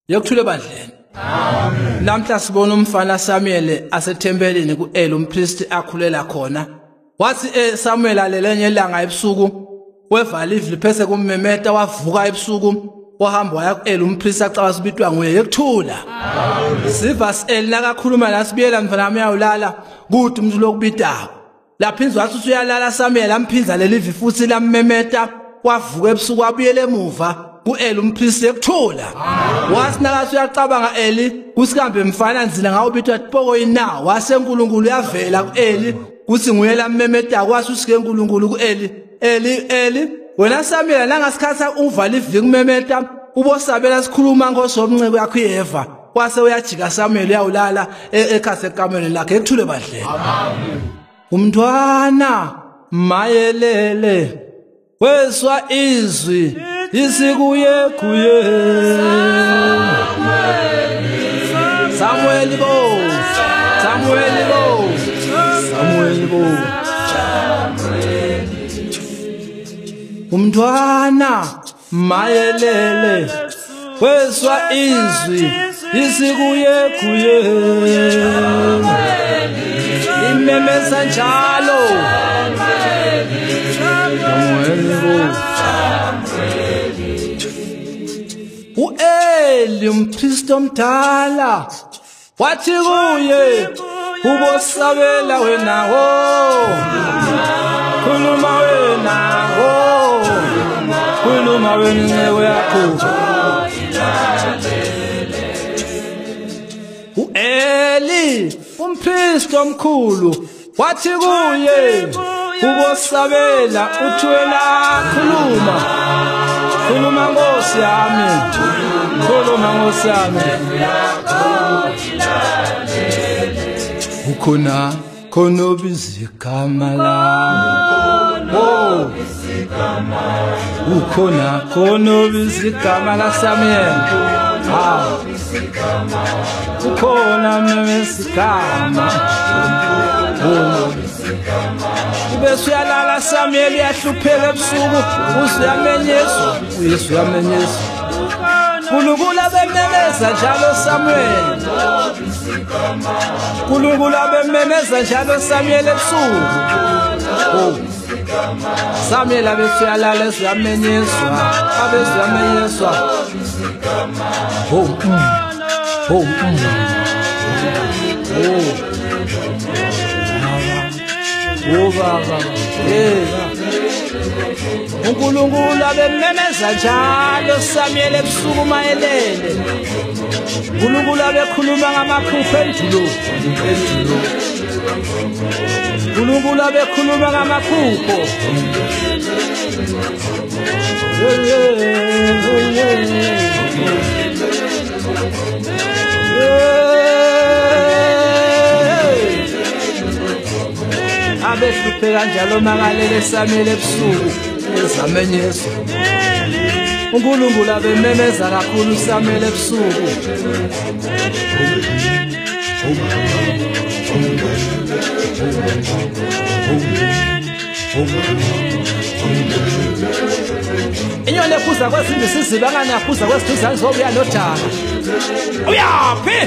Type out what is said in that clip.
Yokuthule bandleni. Amen. Namhla sibona umfana Samuel asethempelini kuEli umpriest akhulela khona. Wathi Samuel alelenye ilanga ebusuku wevala ivili phese kummemeta wavuka ebusuku wahamba waya kuEli umpriest acabasa ubitwa nguye Yokuthula. Amen. Sivasi Eli nakakhuluma lasibiyela mfana wami uyawulala kuthi umuntu lokubitayo. Laphinzwa wathi usuyalala Samuel amphinza leli ivi futhi lammemeta wavuka ebusuku wabuyela emuva kuEli umpriest Yokuthula. Wathi nakathi uyacabanga Eli kusikambe mfana nzila ngawo bitwa tipoko inawo waseNkulunkulu uyavela kuEli kuthi nguye lammemeta kwathi usike eNkulunkulu kuEli Eli wena Samuel nangasikhatha uvala iviki kumemeta ubosabela sikhuluma ngosomnceke yakho iEva kwase uyajika Samuel uyawulala ekhase ekameni lakhe Yokuthule bandleni. Amen. Umntwana mayelele weswa izwi isikuye kuye Samuel bo umntwana mayelele weswa izwi isikuye kuye imemeza njalo uEli umpriest omdala wathi kuye ubosabela wenawo khuluma wenceku yakho uEli umpriest omkhulu wathi kuye ubosabela uthwela khuluma Nkosi yami ukhona obizigama lami ukhona obizigama la Samuel ukhona memesigama ubese uyalala Samuel yahlupheka ebusuku usuyamenyeswa uYesu uyamenyeswa uNkulunkulu abememeza njalo Samuel uNkulunkulu abememeza njalo Samuel ebusuku Samuel abesuyalala esuyamenyeswa Baba uNkulunkulu abememeza njalo Samuel ebusuku mayelele uNkulunkulu abekhuluma ngamaphupho endulo uNkulunkulu abekhuluma ngamaphupho abehlupheka njalo makalele Samuel ebusuku ezamenyeswa uNkulunkulu abememeza kakhulu Samuel ebusuku inyoni ephuza kwezindlu siziba ngani yaphuza kwesiduzane zobuya nodaka uyaphi